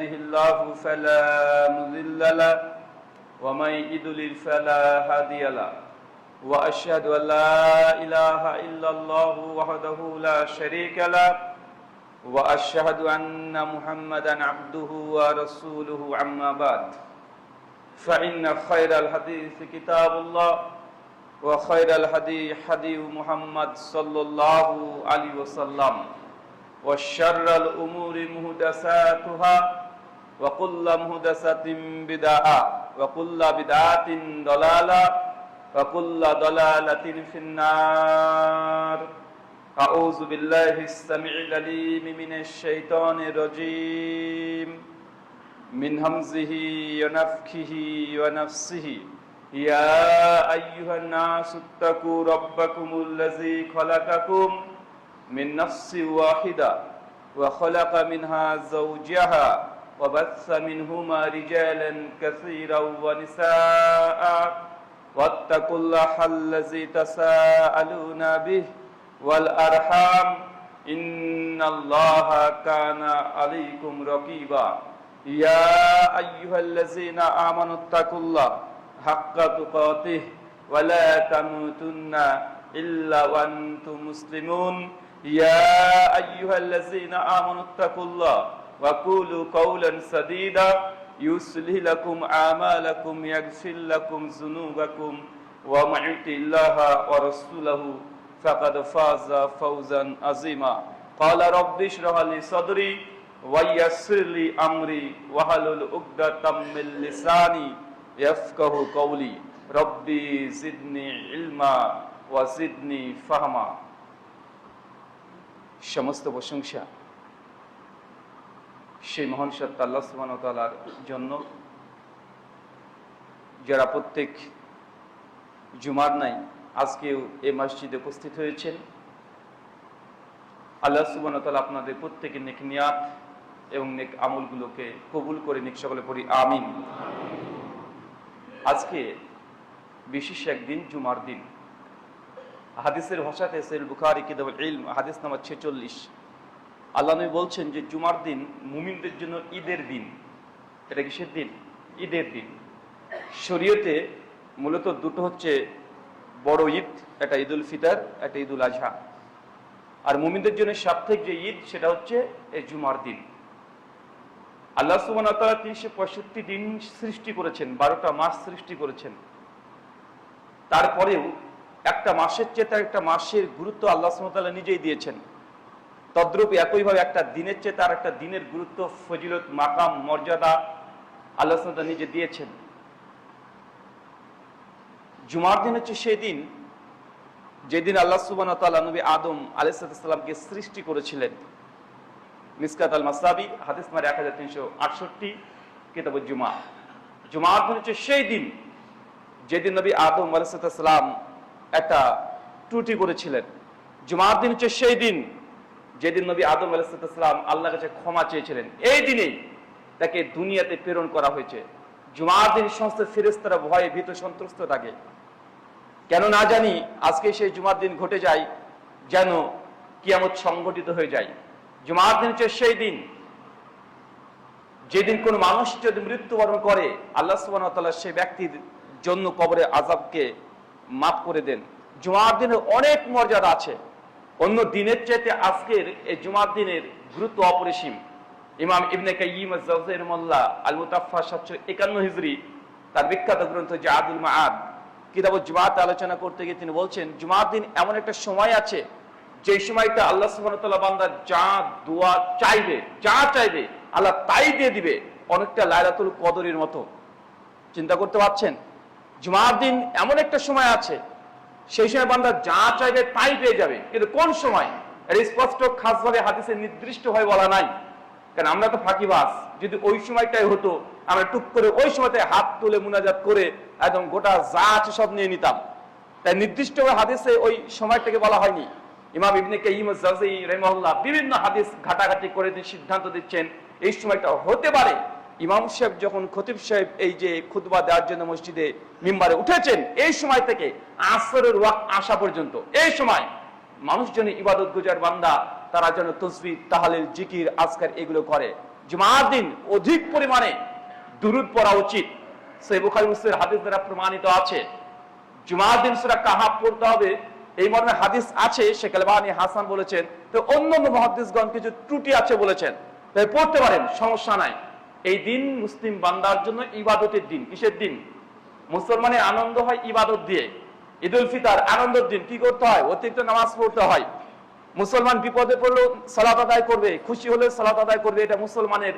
يهده الله فلا مضل له ومن يضلل فلا هادي له وأشهد أن لا إله إلا الله وحده لا شريك له وأشهد أن محمدا عبده ورسوله أما بعد فإن خير الحديث كتاب الله وخير الهدي هدي محمد صلى الله عليه وسلم وشر الأمور محدثاتها وكل محدثة بدعة وكل بدعة ضلالة وكل ضلالة في النار أعوذ بالله السميع العليم من الشيطان الرجيم من همزه ونفخه ونفسه يا أيها الناس اتقوا ربكم الذي خلقكم من نفس واحدة وخلق منها زوجها وبث منهما رجالا كثيرا ونساء واتقوا الله الذي تساءلون به والأرحام إن الله كان عليكم رقيبا يا أيها الذين آمنوا اتقوا الله حق تقاته ولا تموتن إلا وأنتم مسلمون يا أيها الذين آمنوا اتقوا الله وقولوا قولا سديدا يصلح لكم أعمالكم يغفر لكم ذنوبكم ومن يطع الله ورسوله فقد فاز فوزا عظيما قال رب اشرح لي صدري ويسر لي أمري واحلل عقدة من لساني يفقهوا قولي ربي زدني علما ওয়াজিদনি ফাহমা। সমস্ত প্রশংসা সেই মহান সত্তা আল্লাহ সুবহানাহু ওয়া তাআলার জন্য, যারা প্রত্যেক জুমার নাই আজকেও এই মসজিদে উপস্থিত হয়েছেন। আল্লাহ সুবহানাহু ওয়া তাআলা আপনাদের প্রত্যেকের নেক নিয়াত এবং নেক আমলগুলোকে কবুল করে নিক, সকলে পড়ি আমিন। আজকে বিশেষ একদিন, জুমার দিন। হাদিসের ভাষাতে সহিহ বুখারী কিতাবুল ইলম হাদিস নাম্বার 46, আল্লাহ নবী বলছেন যে জুমার দিন মুমিনদের জন্য ঈদের দিন। এটা কিসের দিন? ঈদের দিন। শরীয়তে মূলত দুটো হচ্ছে বড় ঈদ, একটা ঈদুল ফিতর, একটা ঈদুল আজহা। আর মুমিনদের জন্য সাপ্তাহিক যে ঈদ সেটা হচ্ছে এই জুমার দিন। আল্লাহ সুবহানাহু ওয়া তাআলা 365 দিন সৃষ্টি করেছেন, 12টা মাস সৃষ্টি করেছেন। তারপরেও একটা মাসের চেয়ে একটা মাসের গুরুত্ব আল্লাহ সুবহানাহু ওয়া তাআলা নিজেই দিয়েছেন। তদ্রূপ একইভাবে একটা দিনের চেয়ে তার একটা দিনের গুরুত্ব, ফজিলত, মাকাম, মর্যাদা আল্লাহ সুবহানাহু ওয়া তাআলা নিজে দিয়েছেন। জুমার দিন হচ্ছে সেই দিন যেদিন আল্লাহ সুবহানাহু ওয়া তাআলা নবী আদম আলাইহিস সালামকে সৃষ্টি করেছিলেন। মিসকাত আল মাসাবি হাদিস নাম্বার 1368, কিতাবুল জুমা। জুমার দিন হচ্ছে সেই দিন যেদিন নবী আদম আলাইহিস সালাম একটা ত্রুটি করেছিলেন। জুমার দিন হচ্ছে সেই দিন যেদিন নবী আদম আলাইহিস সালাম আল্লাহর কাছে ক্ষমা চেয়েছিলেন। এই দিনেই তাকে দুনিয়াতে প্রেরণ করা হয়েছে। জুমার দিন সমস্ত ফেরেশতারা ভয়ে ভীত সন্ত্রস্ত থাকে। কেন না জানি আজকে সেই জুমার দিন ঘটে যায় যেন কিয়ামত সংঘটিত হয়ে যায়। জুমার দিন হচ্ছে সেই দিন যেদিন কোন মানুষ যদি মৃত্যুবরণ করে আল্লাহ সুবহানাহু ওয়া তাআলা সেই ব্যক্তির জন্য কবরের আযাবকে মাফ করে দেন। জুমার দিনের অনেক মর্যাদা আছে। অন্য দিনের চাইতে আজকের এই জুমার দিনের গুরুত্ব অপরিসীম। ইমাম ইবনে কাইয়িম আয-জাওযায়ী রাহিমাহুল্লাহ আল-মুতাওয়াফা 751 হিজরি তার বিখ্যাত গ্রন্থ জাদুল মাআদ কিতাবুল জুমাতে আলোচনা করতে গিয়ে তিনি বলছেন, জুমার দিন এমন একটা সময় আছে যে সময়টা আল্লাহ সুবহানাহু ওয়া তাআলা বান্দা যা দোয়া চাইবে, যা চাইবে আল্লাহ তাই দিয়ে দিবে, অনেকটা লাইলাতুল কদরের মতো। চিন্তা করতে পারছেন? জুমার দিন এমন একটা সময় আছে সেই সময় বান্দা যা চাইবে তাই পেয়ে যাবে। কিন্তু কোন সময় এর স্পষ্ট খাসভাবে হাদিসে নির্দিষ্ট হয়ে বলা নাই, কারণ আমরা তো ফাঁকিবাজ। যদি ওই সময়টাই হতো আমরা টুক করে ওই সময়তে হাত তুলে মুনাজাত করে একদম গোটা যা আছে সব নিয়ে নিতাম। তাই নির্দিষ্টভাবে হাদিসে ওই সময়টাকে বলা হয়নি। ইমাম ইবনে কাইয়িম আয-জাওযায়ী রাহিমাহুল্লাহ বিভিন্ন হাদিস ঘাটাঘাটি করে সিদ্ধান্ত দিচ্ছেন এই সময়টা হতে পারে ইমাম সাহেব যখন খতিব সাহেব এই যে খুতবা দেওয়ার জন্য মসজিদে মিম্বারে উঠেছেন, এই সময় থেকে আসরের ওয়াক্ত আসা পর্যন্ত এই সময় মানুষজন ইবাদত গুজার বান্দা তারা যেন তাসবিহ, তাহলিল, জিকির, আজকার এগুলো করে। জুমার দিন অধিক পরিমাণে দুরূদ পড়া উচিত। সহিহ বুখারী মুসলিমের হাদিস দ্বারা প্রমাণিত আছে জুমার দিন সূরা কাহাফ পড়তে হবে, এই মর্মে হাদিস আছে। শেখ আলবানী হাসান বলেছেন, তো অন্যান্য মুহাদ্দিসগণ কিছু ত্রুটি আছে বলেছেন, তাই পড়তে পারেন, সমস্যা নাই। এই দিন মুসলিম বান্দার জন্য ইবাদতের দিন। কিসের দিন? মুসলমানের আনন্দ হয় ইবাদত দিয়ে। ঈদ উল ফিতর আনন্দের দিন, কি করতে হয়? অতিরিক্ত নামাজ পড়তে হয়। মুসলমান বিপদে পড়লেও সালাত আদায় করবে, খুশি হলে সালাত আদায় করবে, এটা মুসলমানের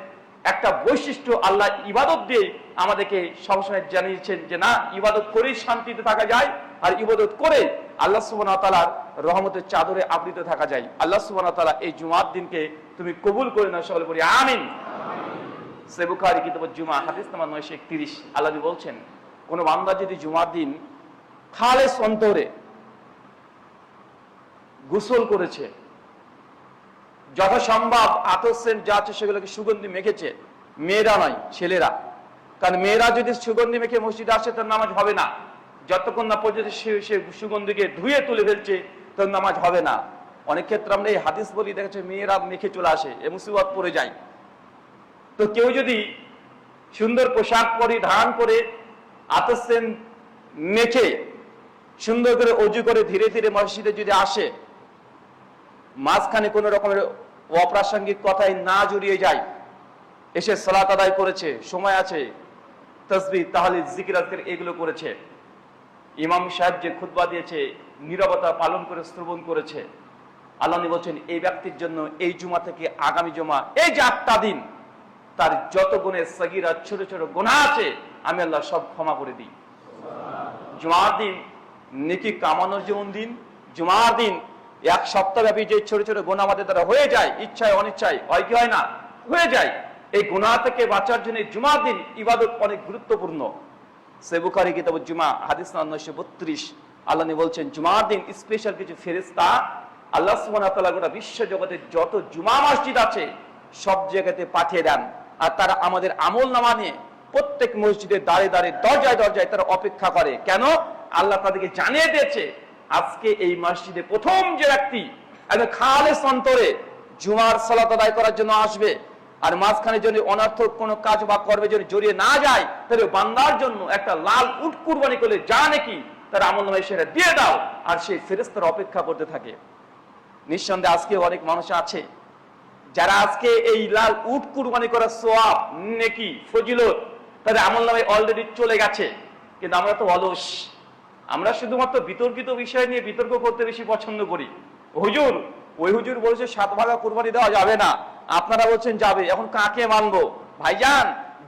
একটা বৈশিষ্ট্য। আল্লাহ ইবাদত দিয়ে আমাদেরকে সবসময় জানিয়েছেন যে না, ইবাদত করেই শান্তিতে থাকা যায়, আর ইবাদত করে আল্লাহ সুবহানাহু ওয়া তাআলার রহমতের চাদরে আবৃত থাকা যায়। আল্লাহ সুবহানাহু ওয়া তাআলা এই জুমার দিনকে তুমি কবুল করে নাও, সকলে বলি আমিন। সহিহ বুখারী কিতাবুল জুমা হাদিস নাম্বার 931, আল্লাহ বলছেন, কোন বান্দা যদি জুমার দিন খালেস অন্তরে গোসল করেছে, যথাসম্ভব আতর সেন্ট যা আছে সেগুলোকে সুগন্ধি মেখেছে, মেয়েরা নয় ছেলেরা, কারণ মেয়েরা যদি সুগন্ধি মেখে মসজিদে আসে তার নামাজ হবে না, যতক্ষণ না পর্যন্ত সে সুগন্ধিকে ধুয়ে তুলে ফেলছে তার নামাজ হবে না। অনেক ক্ষেত্রে আমরা এই হাদিস বলি, দেখেছে মেয়েরা মেখে চলে আসে, এ মুসিবত পড়ে যায়। তো কেউ যদি সুন্দর পোশাক পরিধান করে আতর সেন্ট মেখে সুন্দর করে অজু করে ধীরে ধীরে মসজিদে যদি আসে, মাঝখানে কোনো রকমের অপ্রাসঙ্গিক কথায় না জড়িয়ে যায়, এসে সালাত আদায় করেছে, সময় আছে, তাসবিহ তাহলিল জিকির আজকার এগুলো করেছে, ইমাম সাহেব যে খুতবা দিয়েছে নীরবতা পালন করে শ্রবণ করেছে, আল্লাহ বলছেন এই ব্যক্তির জন্য এই জুমা থেকে আগামী জুমা, এই যে 8টা দিন, তার যত গুণে সগীরা ছোট ছোট গুনাহ আছে আমি আল্লাহ সব ক্ষমা করে দিই। জুমার দিন নেকি কামানোর যেমন দিন, জুমার দিন এক সপ্তাহব্যাপী যে ছোট ছোট গুনাহ আমাদের দ্বারা হয়ে যায়, ইচ্ছায় অনিচ্ছায়, হয় কি হয় না, হয়ে যায়, এই গুনাহ থেকে বাঁচার জন্য জুমার দিন ইবাদত অনেক গুরুত্বপূর্ণ। সহিহ বুখারী কিতাবুল জুমা হাদিস নম্বর 932, আল্লাহ বলছেন জুমার দিন স্পেশাল কিছু ফেরেশতা আল্লাহ সুবহানাহু ওয়া তাআলা গোটা বিশ্ব জগতের যত জুমা মসজিদ আছে সব জায়গাতে পাঠিয়ে দেন, আর তারা আমাদের আমলনামা নিয়ে প্রত্যেক মসজিদের দ্বারে দ্বারে দরজায় দরজায় তারা অপেক্ষা করে। কেন? আল্লাহ তাদেরকে জানিয়ে দিয়েছে আজকে এই মসজিদে প্রথম যে ব্যক্তি একদম খালেস অন্তরে জুমার সালাত আদায় করার জন্য আসবে, আর মাঝখানে যদি অনর্থক কোনো কাজ বা কর্মে যদি জড়িয়ে না যায়, তাহলে বান্দার জন্য একটা লাল উট কুরবানি করলে যা নাকি তার আমলনামায় সেটা দিয়ে দাও, আর সেই ফেরেশতারা অপেক্ষা করতে থাকে। নিঃসন্দেহে আজকে অনেক মানুষ আছে যারা আজকে এই লাল উট কুরবানি করার সওয়াব নেকি ফজিলত তাদের আমলনামায় অলরেডি চলে গেছে, কিন্তু আমরা তো অলস, আমরা শুধুমাত্র বিতর্কিত বিষয় নিয়ে বিতর্ক করতে বেশি পছন্দ করি। হুজুর, ওই হুজুর বলেছে 7 ভাগা কুরবানি দেওয়া যাবে না, আপনারা বলছেন যাবে, এখন কাকে মানবো? ভাইজান,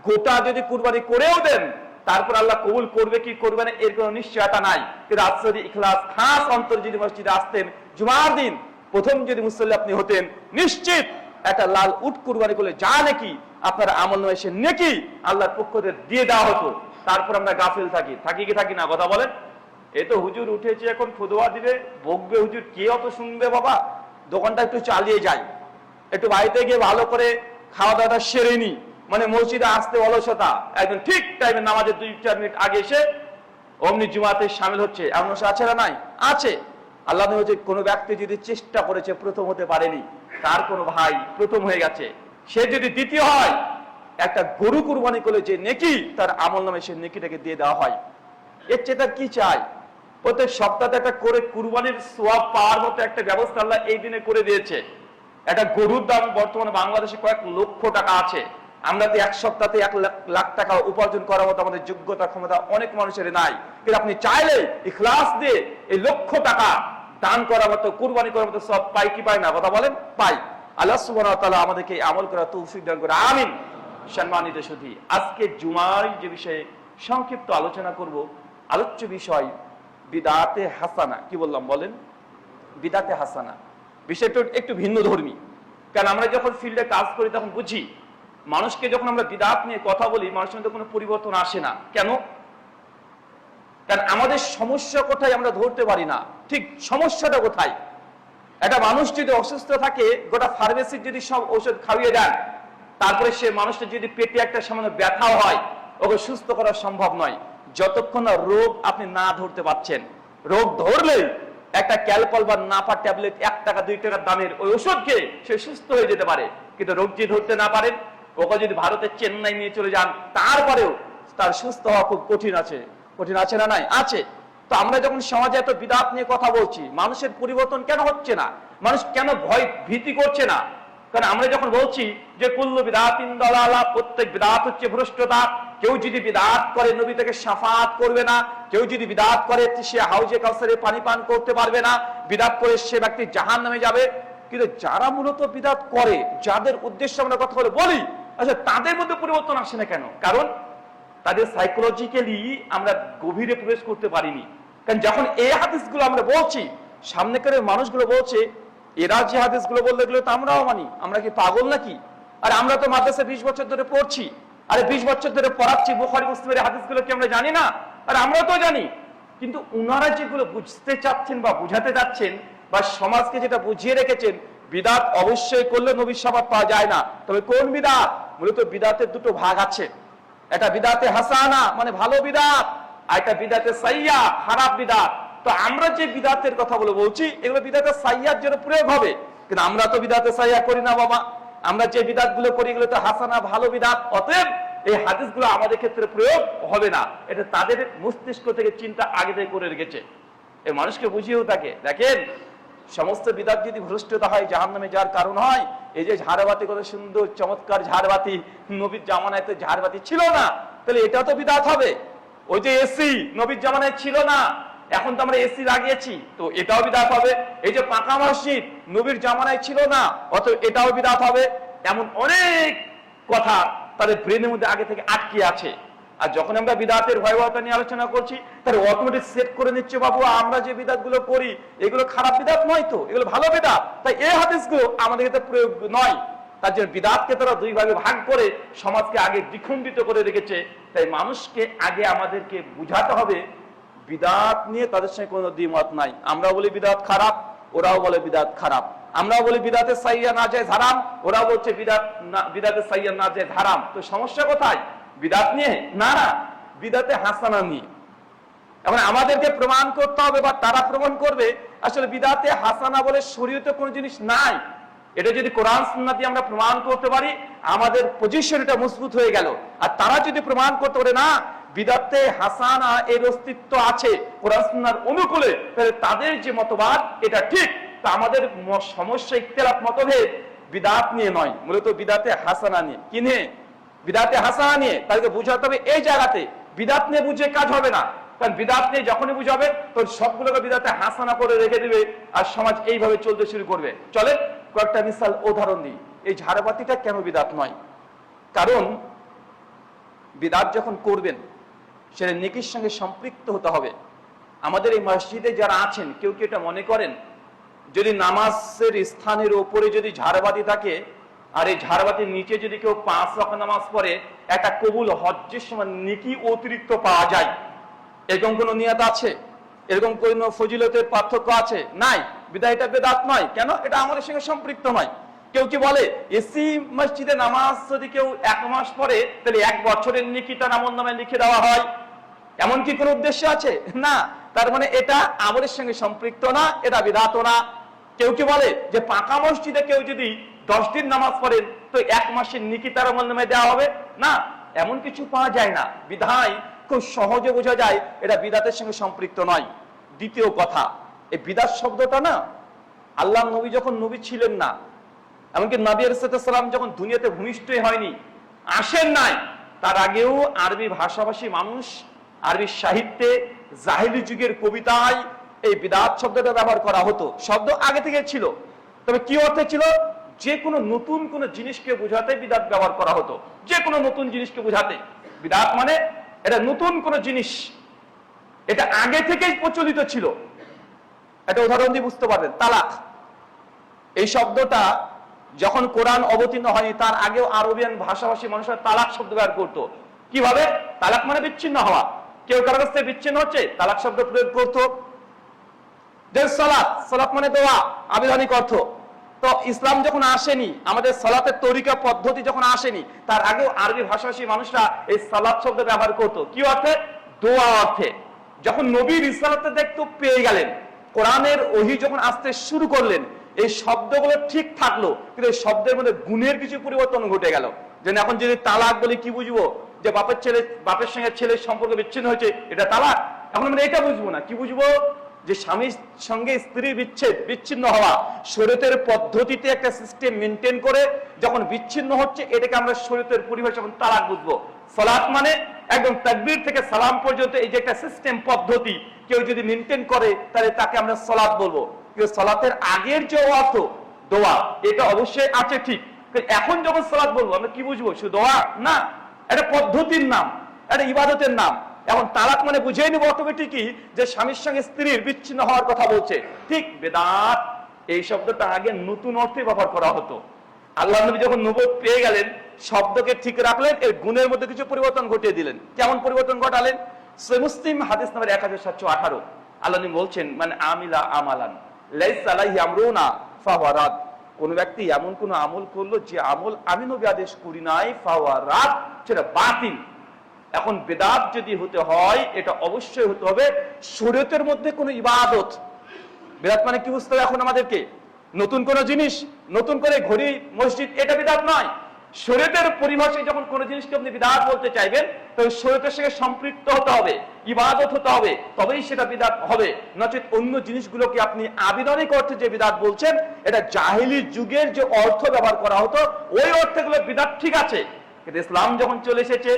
গোটা যদি কুরবানি করেও দেন তারপর আল্লাহ কবুল করবে কি করবে না এর কোনো নিশ্চয়তা নাই। কিন্তু আজ যদি ইখলাস খাস অন্তর যদি মসজিদে আসতেন, জুমার দিন প্রথম যদি মুসল্লি আপনি হতেন, নিশ্চিত একটা লাল উট কুরবানি করলে যা নাকি আপনার আমলনামায় সে নেকি আল্লাহর পক্ষ থেকে দিয়ে দেওয়া হতো। তারপর আমরা গাফিল থাকি কি থাকি না? কথা বলেন। এ তো হুজুর উঠেছে, এখন খুদবা দিবে, বকবে, হুজুর কে অত শুনবে বাবা, দোকানটা একটু চালিয়ে যাই, একটু বাড়িতে গিয়ে ভালো করে খাওয়া দাওয়াটা সেরে নি, মানে মসজিদে আসতে অলসতা, একদম ঠিক টাইমে নামাজের 2-4 মিনিট আগে এসে অমনি জুমাতে শামিল হচ্ছে, এমন আছে না? নাই, আছে। আল্লাহ বলছে কোনো ব্যক্তি যদি চেষ্টা করেছে প্রথম হতে পারেনি, তার কোনো ভাই প্রথম হয়ে গেছে, সে যদি দ্বিতীয় হয়, একটা গরু কুরবানি করলে যে নেকি তার আমলনামায় সে নেকিটাকে দিয়ে দেওয়া হয়। এর চেয়ে তার কি চাই? প্রত্যেক সপ্তাহে একটা করে কুরবানির সওয়াব পাওয়ার মতো একটা ব্যবস্থা আল্লাহ এই দিনে করে দিয়েছে। একটা গরুর দাম বর্তমানে বাংলাদেশে কয়েক লক্ষ টাকা আছে, আমরা তো এক সপ্তাহে 1 লাখ টাকা উপার্জন করার মতো আমাদের যোগ্যতা ক্ষমতা অনেক মানুষের নাই, কিন্তু আপনি চাইলে ইখলাস দিয়ে এই লক্ষ টাকা দান করার মতো, কুরবানি করার মতো সব পাই কি পাই না? কথা বলেন, পাই। আল্লাহ সুবহানাহু ওয়া তাআলা আমাদেরকে আমল করার তৌফিক দান করে, আমিন। সম্মানিত সুধী, আজকে জুমার যে বিষয়ে সংক্ষিপ্ত আলোচনা করব, আলোচ্য বিষয় বিদআতে হাসানা। কি বললাম বলেন? বিদআতে হাসানা। বিষয়টা একটু ভিন্ন ধর্মী, কারণ আমরা যখন ফিল্ডে কাজ করি তখন বুঝি মানুষকে যখন আমরা বিদআত নিয়ে কথা বলি মানুষের মধ্যে কোনো পরিবর্তন আসে না। কেন? কারণ আমাদের সমস্যা কোথায় আমরা ধরতে পারি না, ঠিক সমস্যাটা কোথায়। একটা মানুষ যদি অসুস্থ থাকে, গোটা ফার্মেসির যদি সব ঔষধ খাইয়ে দেন, তারপরে সে মানুষটা যদি পেটে একটা সামান্য ব্যথা হয়, ওকে সুস্থ করা সম্ভব নয় যতক্ষণ না রোগ আপনি না ধরতে পারছেন। রোগ ধরলেই একটা ক্যালপল বা নাপা ট্যাবলেট 1 টাকা 2 টাকার দামের ওই ওষুধ খেয়ে সে সুস্থ হয়ে যেতে পারে, কিন্তু রোগ যদি ধরতে না পারেন ওকে যদি ভারতের চেন্নাই নিয়ে চলে যান, তারপরেও তার সুস্থ হওয়া খুব কঠিন আছে না? নাই, আছে। তো আমরা যখন সমাজে এত বিদাত নিয়ে কথা বলছি, মানুষের পরিবর্তন কেন হচ্ছে না? মানুষ কেন ভয় ভীতি করছে না? কারণ আমরা যখন বলছি যে কুল্লু বিদাতিন দালালা, প্রত্যেক বিদাত হচ্ছে ভ্রষ্টতা, কেউ যদি বিদাত করে নবী তাকে শাফাত করবে না, কেউ যদি বিদাত করে সে হাউজে কাউসারে পানি পান করতে পারবে না, বিদাত করে সে ব্যক্তি জাহান্নামে যাবে। কিন্তু যারা মূলত বিদাত করে, যাদের উদ্দেশ্যে আমরা কথা বলি, আচ্ছা তাদের মধ্যে পরিবর্তন আসে না কেন? কারণ তাদের সাইকোলজিক্যালি আমরা গভীরে প্রবেশ করতে পারিনি। কারণ যখন এই হাদিসগুলো আমরা বলছি, সামনেকার মানুষগুলো বলছে এরা যে হাদিসগুলো বললে এগুলো তো আমরাও মানি, আমরা কি পাগল নাকি? আর আমরা তো মাদ্রাসা 20 বছর ধরে পড়ছি, আরে 20 বছর ধরে পড়াচ্ছি, বুখারী মুসলিমের হাদিসগুলো কি আমরা জানি না? আর আমরা তো জানি। কিন্তু উনারা যেগুলো বুঝতে চাচ্ছেন বা বুঝাতে যাচ্ছেন বা সমাজকে যেটা বুঝিয়ে রেখেছেন, বিদাত অবশ্যই করলে নবীর শাফাত পাওয়া যায় না। তবে কোন বিদাত? মূলত বিদাতের দুটো ভাগ আছে। একটা বিদাতে হাসানা মানে ভালো বিদাত, আর একটা বিদাতে সাইয়্যা খারাপ বিদাত। তো আমরা যে বিদাতের কথা বলছি এগুলো বিদাতে সাইয়্যার জন্য প্রয়োগ হবে, কিন্তু আমরা তো বিদাতে সাইয়্যা করি না বাবা। আমরা যে বিদাত গুলো করি এগুলো তো হাসানা ভালো বিদাত। অতএব এই হাদিসগুলো আমাদের ক্ষেত্রে প্রয়োগ হবে না। এটা তাদের মস্তিষ্ক থেকে চিন্তা আগে থেকে করে রেখেছে। এই মানুষকে বুঝিয়েও থাকে, দেখেন সমস্ত বিদাত যদি ভ্রষ্টতা হয়, জাহান্নামে যাওয়ার কারণ হয়। এই যে ঝাড়বাতি, কত সুন্দর চমৎকার ঝাড়বাতি, নবীর জামানায় তো ঝাড়বাতি ছিল না, তাহলে এটা তো বিদাত হবে। ওই যে এসি নবীর জামানায় ছিল না, এখন তো আমরা এসি লাগিয়েছি, তো এটাও বিদাত হবে। এই যে পাকা মসজিদ নবীর জামানায় ছিল না, অতএব এটাও বিদাত হবে। এমন অনেক কথা তাদের ব্রেনের মধ্যে আগে থেকে আটকে আছে। আর যখন আমরা বিদাতের ভয়াবহতা নিয়ে আলোচনা করছি, তার অটোমেটিক সেট করে নিচ্ছে বাবু আমরা যে বিদাত গুলো করি এগুলো খারাপ বিদাত নয়, তো এগুলো ভালো বিদাত। তাই এই হাদিসগুলো আমাদের ক্ষেত্রে প্রয়োগ নয়। তার জন্য বিদাতকে তারা দুই ভাগে ভাগ করে সমাজকে আগে দ্বিখণ্ডিত করে রেখেছে। তাই মানুষকে আগে আমাদেরকে বুঝাতে হবে বিদাত নিয়ে তাদের সঙ্গে কোনো দ্বিমত নাই। আমরা বলি বিদাত খারাপ, ওরাও বলে বিদাত খারাপ। আমরাও বলি বিদাতে সাইয়্যা নাজায়েজ হারাম, ওরাও বলছে বিদাতে সাইয়্যা নাজায়েজ হারাম। তো সমস্যা কোথায়? বিদাত নিয়ে না, বিদাতে হাসানা নিয়ে। এখন আমাদেরকে প্রমাণ করতে হবে বা তারা প্রমাণ করবে আসলে বিদাতে হাসানা বলে শরীয়তে কোনো জিনিস নাই। এটা যদি কোরআন সুন্নাহ দিয়ে আমরা প্রমাণ করতে পারি, আমাদের পজিশন এটা মজবুত হয়ে গেল। আর তারা যদি প্রমাণ করতে পারে না বিদাতে হাসানা এর অস্তিত্ব আছে কোরআন সুন্নাহর অনুকূলে, তাহলে তাদের যে মতবাদ এটা ঠিক। তা আমাদের সমস্যা ইখতিলাফ মতভেদ বিদাত নিয়ে নয়, মূলত বিদাতে হাসানা নিয়ে। কি নিয়ে? বিদাতে হাসানা নিয়ে। তাদেরকে বুঝাতে হবে এই জায়গাতে বিদাত নিয়ে বুঝে কাজ হবে না। কারণ বিদাত নিয়ে যখনই বুঝাবে তো সবগুলোকে বিদাতে হাসানা করে রেখে দিবে, আর সমাজ এইভাবে চলতে শুরু করবে। চলে কয়েকটা মিসাল উদাহরণ দিই। এই ঝাড়বাতিটা কেন বিদাত নয়? কারণ বিদাত যখন করবেন সেটা নেকির সঙ্গে সম্পৃক্ত হতে হবে। আমাদের এই মসজিদে যারা আছেন কেউ কি এটা মনে করেন যদি নামাজের স্থানের উপরে যদি ঝাড়বাতি থাকে আর এই ঝাড়বাতির নিচে যদি কেউ 5 ওয়াক্ত নামাজ পড়ে একটা কবুল হজ্জের সময় নেকি অতিরিক্ত পাওয়া যায়? এরকম কোন নিয়ত আছে? এরকম কোন ফজিলতের পার্থক্য আছে? নাই। বিদায় এটা বেদাত নয়। কেন? এটা আমাদের সঙ্গে সম্পৃক্ত নয়। কেউ কি বলে এসি মসজিদে নামাজ যদি কেউ 1 মাস পড়ে তাহলে 1 বছরের নেকিটা আমলনামায় লিখে দেওয়া হয়? এমন কি কোন উদ্দেশ্য আছে? না। তার মানে এটা আমলের সঙ্গে সম্পৃক্ত না, এটা বিদাত না। কেউ কি বলে যে পাকা মসজিদে কেউ যদি 10 দিন নামাজ পড়েন তো 1 মাসের নেকি তার আমলনামায় দেওয়া হবে? না, এমন কিছু পাওয়া যায় না। বিধায় খুব সহজে বোঝা যায় এটা বিদাতের সঙ্গে সম্পৃক্ত নয়। দ্বিতীয় কথা, এই বিদাত শব্দটা না, আল্লাহ নবী যখন নবী ছিলেন না, এমনকি নবী আলাইহিস সালাম যখন দুনিয়াতে ভূমিষ্ঠই হয়নি, আসেন নাই, তার আগেও আরবি ভাষাভাষী মানুষ আরবি সাহিত্যে জাহিলি যুগের কবিতায় এই বিদাত শব্দটা ব্যবহার করা হতো। শব্দ আগে থেকে ছিল, তবে কি অর্থে ছিল? যে কোনো নতুন কোন জিনিসকে বোঝাতে বিদাত ব্যবহার করা হতো। যে কোনো নতুন জিনিসকে বোঝাতে বিদাত মানে এটা নতুন কোন জিনিস, এটা আগে থেকেই প্রচলিত ছিল। একটা উদাহরণ দিয়ে বুঝতে পারবেন। তালাক এই শব্দটা যখন কোরআন অবতীর্ণ হয়নি তার আগেও আরবিয়ান ভাষাভাষী মানুষরা তালাক শব্দ ব্যবহার করতো। কিভাবে? তালাক মানে বিচ্ছিন্ন হওয়া। কেউ কারোর কাছ থেকে বিচ্ছিন্ন হচ্ছে, তালাক শব্দ প্রয়োগ করতো। যে সালাত, সালাত মানে দোয়া, আবিধানিক অর্থ। তো ইসলাম যখন আসেনি, আমাদের সালাতের তরিকা পদ্ধতি যখন আসেনি, তার আগেও আরবি ভাষাভাষী মানুষরা এই সালাত শব্দ ব্যবহার করতো। কি অর্থে? দোয়া অর্থে। যখন নবী রিসালাতে দেখতে পেয়ে গেলেন, কোরআনের ওহী যখন আসতে শুরু করলেন, এই শব্দগুলো ঠিক থাকলো, কিন্তু এই শব্দের মধ্যে গুণের কিছু পরিবর্তন ঘটে গেল। যেন এখন যদি তালাক বলি কি বুঝবো, যে বাপের সঙ্গে ছেলের সম্পর্ক বিচ্ছিন্ন হয়েছে এটা তালাক? এখন আমরা এটা বুঝবো না, কি বুঝবো? যে স্বামীর সঙ্গে স্ত্রী বিচ্ছিন্ন হওয়া শরীয়তের পদ্ধতিতে একটা সিস্টেম মেনটেন করে যখন বিচ্ছিন্ন হচ্ছে, এটাকে আমরা শরীয়তের পরিভাষা এবং তালাক বুঝবো। সালাত মানে একদম তাকবীর থেকে সালাম পর্যন্ত এই যে একটা সিস্টেম পদ্ধতি কেউ যদি মেনটেন করে তাহলে তাকে আমরা সালাত বলবো। কিন্তু সালাতের আগের যে অর্থ দোয়া, এটা অবশ্যই আছে ঠিক, এখন যখন সালাত বলবো আমরা কি বুঝবো? শুধু দোয়া না, এটা পদ্ধতির নাম, এটা ইবাদতের নাম। এখন তালাক মানে বুঝেই নেব অটোমেটিকই যে স্বামীর সঙ্গে স্ত্রীর বিচ্ছিন্ন হওয়ার কথা বলছে। ঠিক বেদাত এই শব্দটা আগে নতুন অর্থে ব্যবহার করা হতো। আল্লাহ নবী যখন নবুয়ত পেয়ে গেলেন, শব্দকে ঠিক রাখলেন, এর গুণের মধ্যে কিছু পরিবর্তন ঘটিয়ে দিলেন। কেমন পরিবর্তন ঘটালেন? সহিহ মুসলিম হাদিস নাম্বার 1718 আল্লাহ নবী বলছেন, মানে আমিলা আমালান লাইসা আলাইহি আমরুনা ফাহুয়া রাদ। কোন ব্যক্তি এমন কোন আমল করলো যে আমল আমি নবী আদেশ করি নাই, ফাহুয়া রাদ, সেটা বাতিল। এখন বেদাত যদি হতে হয় এটা অবশ্যই হতে হবে শরীয়তের মধ্যে কোনো ইবাদত। বেদাত মানে কি বুঝতে হবে এখন আমাদেরকে? নতুন কোন জিনিস, নতুন করে ঘড়ি মসজিদ, এটা বিদাত নয়। শরীয়তের পরিভাষায় যখন কোন জিনিসকে আপনি বিদাত বলতে চাইবেন তবে শরীয়তের সঙ্গে সম্পৃক্ত হতে হবে, ইবাদত হতে হবে, তবেই সেটা বিদাত হবে। নচেত অন্য জিনিসগুলোকে আপনি আবিধানিক অর্থে যে বিদাত বলছেন, এটা জাহিলি যুগের যে অর্থ ব্যবহার করা হতো ওই অর্থগুলো বিদাত ঠিক আছে। কিন্তু ইসলাম যখন চলে এসেছে,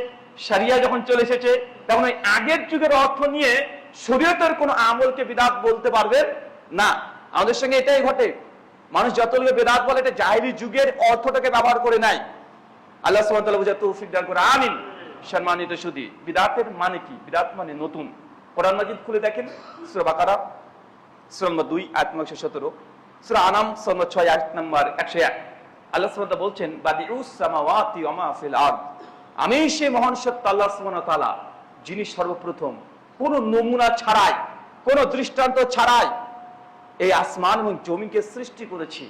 শরিয়া যখন চলে এসেছে, তখন ওই আগের যুগের অর্থ নিয়ে শরীয়তের কোন আমলকে বিদাত বলতে পারবেন না। আমাদের সঙ্গে এটাই ঘটে, মানুষ যতগুলো বেদাত বলে এটা জাহিলি যুগের অর্থটাকে ব্যবহার করে নাই। আল্লাহ সুবহানাহু ওয়া তাআলা বুঝাতে তৌফিক দান করে, আমিন। সম্মানিত সুধী, বিদাতের মানে কি? বিদাত মানে নতুন। কোরআন মাজিদ খুলে দেখেন, সূরা বাকারা সূরা নম্বর 2 আয়াত নম্বর 117, সূরা আনাম সূরা নম্বর 6 আয়াত নম্বর 101। আল্লাহ সুবহানাহু ওয়া তাআলা বলছেন, বাদিউস সামাওয়াতি ওয়া মা ফিল আরদ। আমি সেই মহান সত্তা আল্লাহ সুবহানাহু ওয়া তাআলা, যিনি সর্বপ্রথম কোনো নমুনা ছাড়াই, কোনো দৃষ্টান্ত ছাড়াই এই আসমান এবং জমিনকে সৃষ্টি করেছি।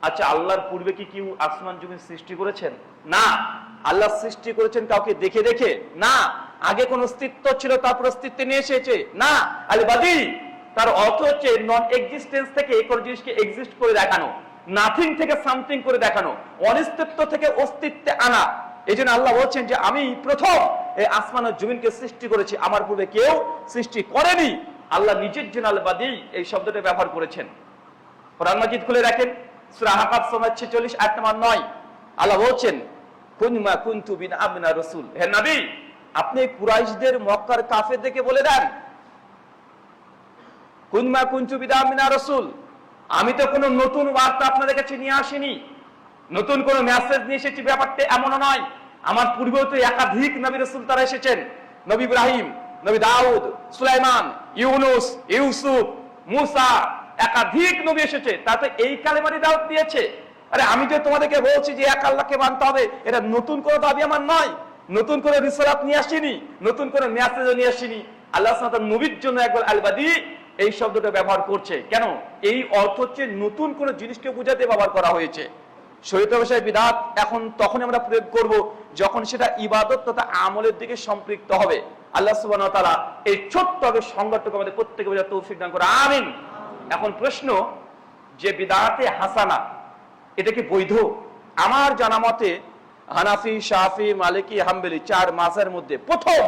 আচ্ছা, আল্লাহর পূর্বে কি কেউ আসমান জমিন সৃষ্টি করেছেন? না। আল্লাহ সৃষ্টি করেছেন কাউকে দেখে দেখে? না। আগে কোন অস্তিত্ব ছিল তারপর অস্তিত্বে নিয়ে এসেছে? না। আল বাদি তার অর্থ হচ্ছে নন এক্সিস্টেন্স থেকে কোন জিনিসকে এক্সিস্ট করে দেখানো, নাথিং থেকে সামথিং করে দেখানো, অনিস্তিত্ব থেকে অস্তিত্বে আনা। এই জন্য আল্লাহ বলছেন যে আমি প্রথম এই আসমান ও জমিনকে সৃষ্টি করেছি, আমার পূর্বে কেউ সৃষ্টি করেনি। আল্লাহ নিজের জন্য আল বাদি এই শব্দটা ব্যবহার করেছেন। কোরআন মাজিদ খুলে রাখেন, সূরা আহকাফ সূরা 46 আয়াত নম্বর 9 আল্লাহ বলছেন, কুনমা কুনতু বিন আমিনা রাসূল। হে নবী, আপনি কুরাইশদের, মক্কার কাফেরদেরকে বলে দেন, কুনমা কুনতু বিন আমিনা রাসূল, আমি তো কোনো নতুন বার্তা আপনাদের কাছে নিয়ে আসিনি, নতুন কোনো মেসেজ নিয়ে এসেছি, ব্যাপারটা এমন নয়। আমার পূর্বেও তো একাধিক নবী রাসূল তারা এসেছেন, নবী ইব্রাহিম, নবী দাউদ, সুলাইমান, ইউনুস, ইউসুফ, মুসা, একাধিক নবী এসেছে, তাতে এই কালেমারই দাওয়াত দিয়েছে। আরে আমি যে তোমাদেরকে বলছি যে এক আল্লাহকে মানতে হবে, এটা নতুন কোনো দাবি আমার নয়, নতুন করে রিসালাত নিয়ে আসিনি, নতুন করে মেসেজও নিয়ে আসিনি। আল্লাহ সুবহানাহু ওয়া তাআলা নবীর জন্য একবার আল বাদি এই শব্দটা ব্যবহার করছে। কেন? এই অর্থ হচ্ছে নতুন কোনো জিনিসকে বোঝাতে ব্যবহার করা হয়েছে। শরীয়ত ভাষায় বিদাত এখন তখন আমরা প্রয়োগ করব যখন সেটা ইবাদত তথা আমলের দিকে সম্পৃক্ত হবে। আল্লাহ সুবহানাহু ওয়া তাআলা এই ছোট্ট সংগঠক আমাদের প্রত্যেককে বোঝার তৌফিক দান করে, আমিন। এখন প্রশ্ন যে বিদাতে হাসানা এটা কি বৈধ? আমার জানা মতে হানাফি, শাফি, মালিকি, হাম্বলি চার মাযহাবের মধ্যে প্রথম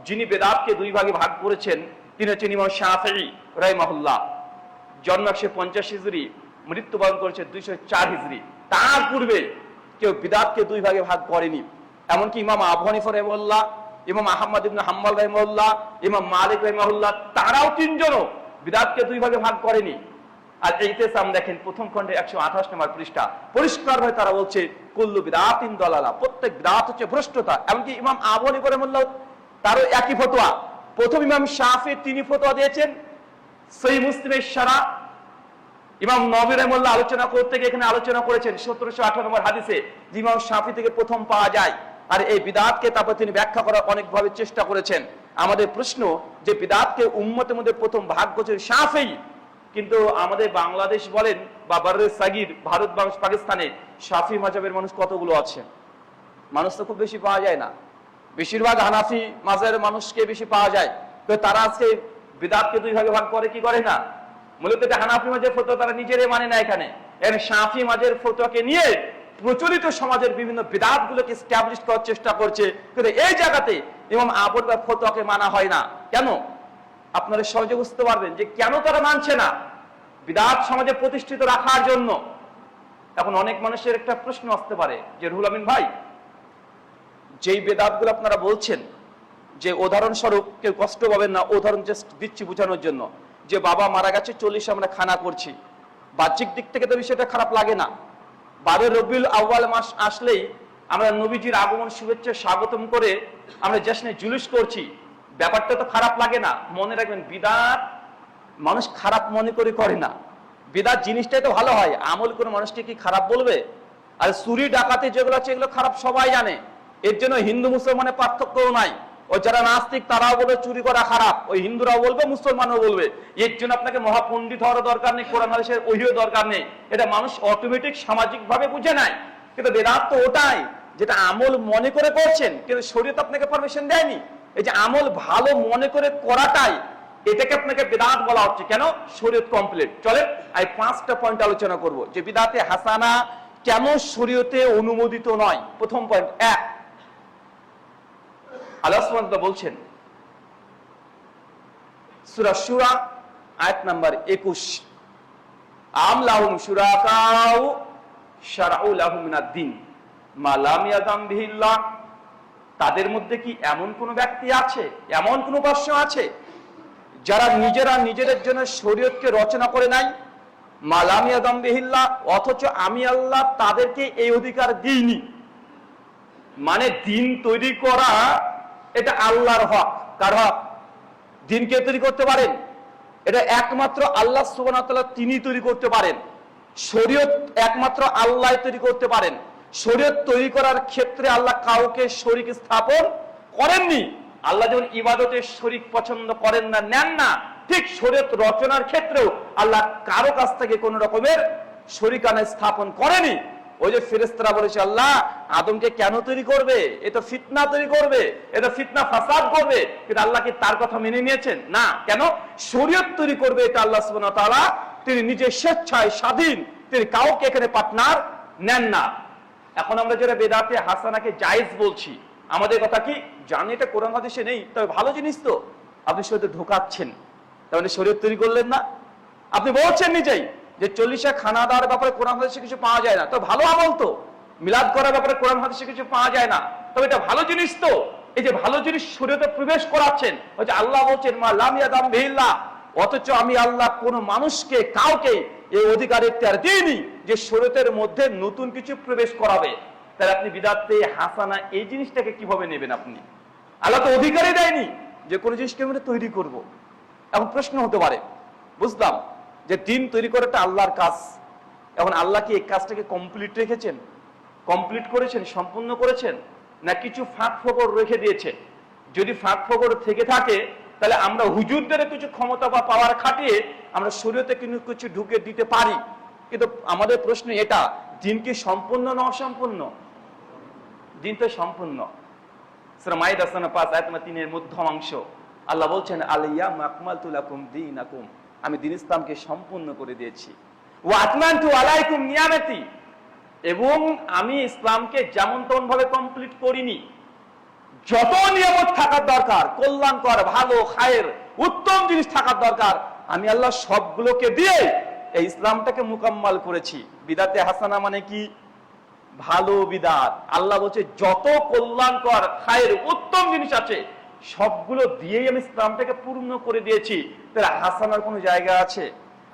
যিনি বেদাতকে দুই ভাগে ভাগ করেছেন তিনি হচ্ছেন ইমাম শাফিঈ রাহিমাহুল্লাহ। জন্ম 150 হিজরি, মৃত্যুবরণ করেছে 204 হিজরি। তার পূর্বে কেউ বিদাতকে দুই ভাগে ভাগ করেনি। এমনকি ইমাম আবু হানিফা রাহিমাহুল্লাহ, ইমাম আহমদ ইবনে হাম্বল রাহিমাহুল্লাহ, ইমাম মালিক রাহিমাহুল্লাহ, তারাও তিনজনও বিদাতকে দুই ভাগে ভাগ করেনি। আর ইতিসাম দেখেন প্রথম খণ্ডে 128 নম্বর পৃষ্ঠা, পরিষ্কারভাবে তারা বলছে কুল্লু বিদাতিন দালালা, প্রত্যেক বিদাত হচ্ছে ভ্রষ্টতা। এমনকি ইমাম আবু হানিফা রাহিমাহুল্লাহ তারও একই ফতোয়া। প্রথম ইমাম শাফি তিনি ফতোয়া দিয়েছেন সহিহ মুসলিমের শারা। ইমাম নবী রাহিমাহুল্লাহ আলোচনা করতে গিয়ে এখানে আলোচনা করেছেন 1718 নম্বর হাদিসে যে ইমাম শাফি থেকে প্রথম পাওয়া যায়। আর এই বিদাতকে তারপর তিনি ব্যাখ্যা করার অনেকভাবে চেষ্টা করেছেন। আমাদের প্রশ্ন যে বিদাতকে উম্মতের মধ্যে প্রথম ভাগ করেছে শাফি, কিন্তু আমাদের বাংলাদেশ বলেন বা বাররে সাগির, ভারত, বাংলাদেশ, পাকিস্তানে শাফি মাযহাবের মানুষ কতগুলো আছে? মানুষ তো খুব বেশি পাওয়া যায় না। বেশিরভাগ হানাফি মাযহাবের মানুষকে বেশি পাওয়া যায়। তো তারা আজকে বিদাতকে দুই ভাগে ভাগ করে কি করে না? মূলত এটা হানাফি মাযহাবের ফতোয়া তারা নিজেরাই মানে না। এখানে শাফি মাযহাবের ফতোয়াকে নিয়ে প্রচলিত সমাজের বিভিন্ন বিদাত গুলোকে এস্টাবলিশ করার চেষ্টা করছে, কিন্তু এই জায়গাতে ইমাম আবু হানিফার ফতোয়াকে মানা হয় না। কেন? আপনারা সহজে বুঝতে পারবেন যে কেন তারা মানছে না, বিদাত সমাজে প্রতিষ্ঠিত রাখার জন্য। এখন অনেক মানুষের একটা প্রশ্ন আসতে পারে যে রুহুল আমিন ভাই, যেই বেদাতগুলো আপনারা বলছেন, যে উদাহরণস্বরূপ কেউ কষ্ট পাবেন না, উদাহরণ জাস্ট দিচ্ছি বোঝানোর জন্য, যে বাবা মারা গেছে 40 আমরা খানা করছি, বাহ্যিক দিক থেকে তো বিষয়টা খারাপ লাগে না। 12 রবিউল আউয়াল মাস আসলেই আমরা নবীজির আগমন শুভেচ্ছা স্বাগতম করে আমরা জশ্নে জুলুস করছি, ব্যাপারটা তো খারাপ লাগে না। মনে রাখবেন, বিদাত মানুষ খারাপ মনে করে না, বিদাত জিনিসটাই তো ভালো হয়। আমল কোনো মানুষকে কি খারাপ বলবে? আর চুরি ডাকাতি যেগুলো আছে এগুলো খারাপ সবাই জানে, এর জন্য হিন্দু মুসলমানের পার্থক্যও নাই। ওই যারা নাস্তিক তারাও বলবে চুরি করা খারাপ, ওই হিন্দুরাও বলবে মুসলমানও বলবে। এর জন্য আপনাকে মহাপণ্ডিত হওয়ার দরকার নেই, কোরআন হাদিসের ওহিও দরকার নেই, এটা মানুষ অটোমেটিক সামাজিক ভাবে বুঝে নেয়। কিন্তু বেদাত তো ওটাই যেটা আমল মনে করে করছেন, কিন্তু শরীয়ত আপনাকে পারমিশন দেয়নি। এই যে আমল ভালো মনে করে করাটাই, এটাকে আপনাকে বিদআত বলা হচ্ছে। কেন? শরীয়ত কমপ্লিট। চলেন এই 5টা পয়েন্ট আলোচনা করব যে বিদআতে হাসানা কেন শরীয়তে অনুমোদিত নয়। প্রথম পয়েন্ট, 1, আল্লাহ সুবহানাহু ওয়া তাআলা বলছেন সূরা সূরা আয়াত নাম্বার 21, আম লাহুম শুরাকাউ শারউ লাহুম মিনাদ-দ্বীন মা লাম ইয়াযাম বিহিল্লাহ। তাদের মধ্যে কি এমন কোন ব্যক্তি আছে, এমন কোন উপাস্য আছে যারা নিজেরা নিজেদের জন্য শরীয়তকে রচনা করে নাই, মা লাম ইয়াযাম বিহিল্লাহ, অথচ আমি আল্লাহ তাদেরকে এই অধিকার দিইনি। মানে দিন তৈরি করা এটা আল্লাহর হক। কার হক? দিন কে তৈরি করতে পারেন? এটা একমাত্র আল্লাহ সুবহানাহু ওয়া তাআলা, তিনি তৈরি করতে পারেন। শরীয়ত একমাত্র আল্লাহ তৈরি করতে পারেন। শরীয়ত তৈরি করার ক্ষেত্রে আল্লাহ কাউকে শরীক স্থাপন করেননি। আল্লাহ যেমন ইবাদতের শরীক পছন্দ করেন না, নেন না, ঠিক শরীয়ত রচনার ক্ষেত্রেও আল্লাহ কারো কাছ থেকে কোন রকমের শরীকানা স্থাপন করেনি। ওই যে ফেরেশতারা বলেছে আল্লাহ আদমকে কেন তৈরি করবে, এ তো ফিতনা তৈরি করবে, এটা ফিতনা ফাসাদ করবে, কিন্তু আল্লাহ কি তার কথা মেনে নিয়েছেন? না। কেন? শরীয়ত তৈরি করবে এটা আল্লাহ সুবহানাহু ওয়া তাআলা, তিনি নিজে স্বেচ্ছায় স্বাধীন, তিনি কাউকে এখানে পার্টনার নেন না। এখন আমরা যারা বেদাতে হাসানাকে জায়েজ বলছি, আমাদের কথা কি জানি এটা কোরআন হাদিসে নেই, তবে ভালো জিনিস তো আপনি শরীয়তে ঢোকাচ্ছেন, তাহলে শরীয়ত তৈরি করলেন না। আপনি বলছেন নিজেই যে 40 খানা দেওয়ার ব্যাপারে কোরআন হাদিসে কিছু পাওয়া যায় না, তো ভালো আমল তো। মিলাদ করার ব্যাপারে কোরআন হাদিসে কিছু পাওয়া যায় না, তবে এটা ভালো জিনিস তো। এই যে ভালো জিনিস শরীয়তে প্রবেশ করাচ্ছেন, ওই যে আল্লাহ বলছেন মা লাম ইয়াযাম বিহিল্লাহ, অথচ আমি আল্লাহ কোন মানুষকে কাউকে এই অধিকার ইখতিয়ার দিইনি যে শরীয়তের মধ্যে নতুন কিছু প্রবেশ করাবে। তাহলে আপনি বিদআতে হাসানা এই জিনিসটাকে কিভাবে নেবেন? আপনি আল্লাহ তো অধিকারই দেয়নি যে কোন জিনিসকে আমরা তৈরি করব। এখন প্রশ্ন হতে পারে, বুঝলাম যে দিন তৈরি করাটা আল্লাহর কাজ, এখন আল্লাহ কি এই কাজটাকে কমপ্লিট রেখেছেন, কমপ্লিট করেছেন, সম্পূর্ণ করেছেন, না কিছু ফাঁক ফোকর রেখে দিয়েছেন? যদি ফাঁক ফোকর থেকে থাকে তাহলে আমরা হুজুরদের কিছু ক্ষমতা বা পাওয়ার খাটিয়ে আমরা শরীয়তে কিন্তু কিছু ঢুকে দিতে পারি, কিন্তু আমাদের প্রশ্ন এটা, দিন কি সম্পূর্ণ না অসম্পূর্ণ? দিন তো সম্পূর্ণ। সূরা মাইদা 5 আয়াত 3 এর মধ্যাংশ আল্লাহ বলছেন আল-ইয়াউমা আকমালতু লাকুম দীনাকুম, আমি দ্বীন ইসলামকে সম্পূর্ণ করে দিয়েছি। ওয়া আতমানতু আলাইকুম নিয়ামতি, এবং আমি ইসলামকে যেমন তেমন ভাবে কমপ্লিট করিনি। যত নিয়ামত থাকার দরকার, কল্যাণকর, ভালো, খায়ের, উত্তম জিনিস থাকার দরকার, আমি আল্লাহ সবগুলোকে দিয়ে এই ইসলামটাকে মুকাম্মাল করেছি। বিদআতে হাসানা মানে কি? ভালো বিদআত। আল্লাহ বলছে যত কল্যাণকর, খায়ের, উত্তম জিনিস আছে সবগুলো দিয়েই আমি ইসলামটাকে পূর্ণ করে দিয়েছি। তাহলে হাসানার কোনো জায়গা আছে?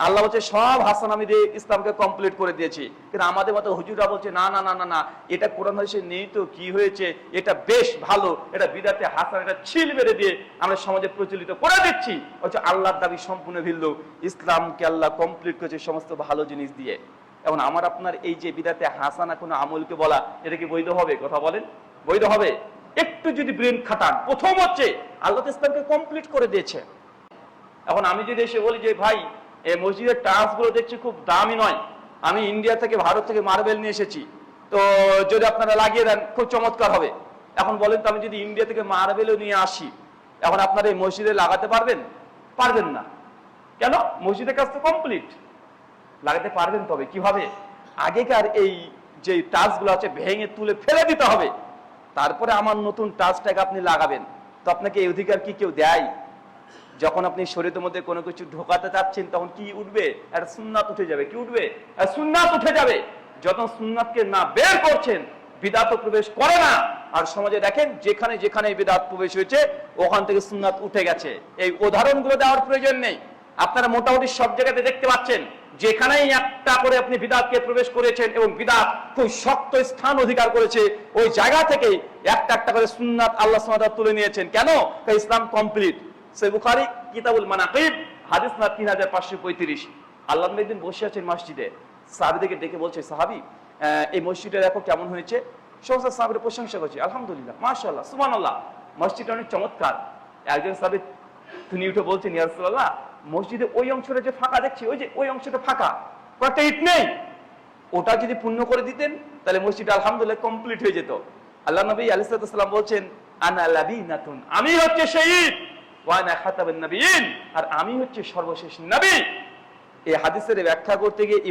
আল্লাহ বলছে সব হাসান আমি দিয়ে ইসলামকে কমপ্লিট করে দিয়েছি, কিন্তু আমাদের মতো হুজুররা বলছে না না না না না, এটা কোরআন হাদিসে নেই তো কি হয়েছে, এটা বেশ ভালো, এটা বিদআতে হাসান, এটা ছিল মেরে দিয়ে আমরা সমাজে প্রচলিত করে দিচ্ছি। হচ্ছে আল্লাহর দাবি সম্পূর্ণ ভিন্ন। ইসলামকে আল্লাহ কমপ্লিট করেছে সমস্ত ভালো জিনিস দিয়ে। এখন আমার আপনার এই যে বিদআতে হাসানা কোনো আমলকে বলা, এটা কি বৈধ হবে? কথা বলেন, বৈধ হবে? একটু যদি ব্রেন খাটান, প্রথম হচ্ছে আল্লাহ ইসলামকে কমপ্লিট করে দিয়েছে। এখন আমি যদি এসে বলি যে ভাই এই মসজিদের টাইলস গুলো দেখছি খুব দামি নয়, আমি ইন্ডিয়া থেকে, ভারত থেকে মার্বেল নিয়ে এসেছি, তো যদি আপনারা লাগিয়ে দেন খুব চমৎকার হবে। এখন বলেন তো আমি যদি ইন্ডিয়া থেকে মার্বেলও নিয়ে আসি, এখন আপনারা এই মসজিদে লাগাতে পারবেন? পারবেন না। কেন? মসজিদের কাজ তো কমপ্লিট। লাগাতে পারবেন, তবে কিভাবে? আগেকার এই যে টাচগুলো আছে ভেঙে তুলে ফেলে দিতে হবে, তারপরে আমার নতুন টাচটাকে আপনি লাগাবেন। তো আপনাকে এই অধিকার কি কেউ দেয়? যখন আপনি শরীরের মধ্যে কোনো কিছু ঢোকাতে চাচ্ছেন তখন কি উঠবে? একটা সুন্নাত উঠে যাবে। কি উঠবে? সুন্নাত উঠে যাবে। যখন সুন্নাতকে না বের করছেন, বিদআত প্রবেশ করে না। আর সমাজে দেখেন যেখানে যেখানে বিদআত প্রবেশ হয়েছে ওখান থেকে সুন্নাত উঠে গেছে। এই উদাহরণগুলো দেওয়ার প্রয়োজন নেই, আপনারা মোটামুটি সব জায়গাতে দেখতে পাচ্ছেন। যেখানেই একটা করে আপনি বিদআতকে প্রবেশ করেছেন এবং বিদআত খুব শক্ত স্থান অধিকার করেছে, ওই জায়গা থেকে একটা একটা করে সুন্নাত আল্লাহ সুবহানাহু ওয়া তাআলা তুলে নিয়েছেন। কেন? ইসলাম কমপ্লিট। সহিহ বুখারী কিতাবুল মানাকিব হাদিস না 3535। আল্লাহ নবী একদিন বসে আছেন মসজিদে, সাহাবীদেরকে ডেকে বলছে, সাহাবী এই মসজিদটা দেখো কেমন হয়েছে। সমস্ত সাহাবীরা প্রশংসা করছে, আলহামদুলিল্লাহ, মাশাআল্লাহ, সুবহানাল্লাহ, মসজিদটা অনেক চমৎকার। একজন সাহাবী তিনি উঠে বলছেন, ইয়া রাসূলুল্লাহ, মসজিদে ওই অংশটা যে ফাঁকা দেখছি, ওই যে ওই অংশটা ফাঁকা, কয়েকটা ইট নেই, ওটা যদি পূর্ণ করে দিতেন তাহলে মসজিদ আলহামদুলিল্লাহ কমপ্লিট হয়ে যেত। আল্লাহ নবী আলাইহিস সালাম বলছেন, আনা লাবিনাতুন, আমি হচ্ছে সেই ইট, ওয়া আনা খাতাবুন নবিয়্যিন, আর আমি হচ্ছে সর্বশেষ নবী। এই হাদিসের ব্যাখ্যা করতে গিয়ে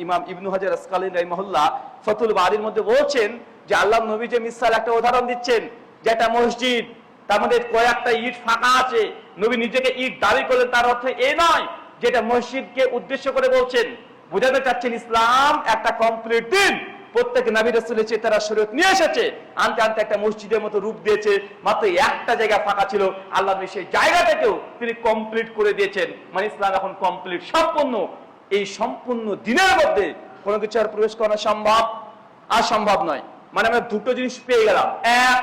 ইমাম ইবনু হাজার আসকালানী রাহিমাহুল্লাহ ফাতুল বারীর মধ্যে বলছেন যে আল্লাহ নবী যে মিসাল একটা উদাহরণ দিচ্ছেন, যেটা মসজিদ, তার মধ্যে কয়েকটা ইট ফাঁকা আছে, নবী নিজেকে ইট দাবি করলেন, তার অর্থ এই নয় যেটা মসজিদকে উদ্দেশ্য করে বলছেন। বুঝাতে চাচ্ছেন ইসলাম একটা কমপ্লিট দিন, প্রত্যেক নবী রাসূলের চেয়ে তারা শরীয়ত নিয়ে এসেছে, আনতে আনতে একটা মসজিদের মতো রূপ দিয়েছে। মাত্র একটা জায়গা ফাঁকা ছিল, আল্লাহ নবী সেই জায়গাটাকেও তিনি কমপ্লিট করে দিয়েছেন। মানে ইসলাম এখন কমপ্লিট, সম্পূর্ণ। এই সম্পূর্ণ দিনের মধ্যে কোনো কিছু আর প্রবেশ করা সম্ভব আর সম্ভব নয়। মানে আমরা দুটো জিনিস পেয়ে গেলাম, এক,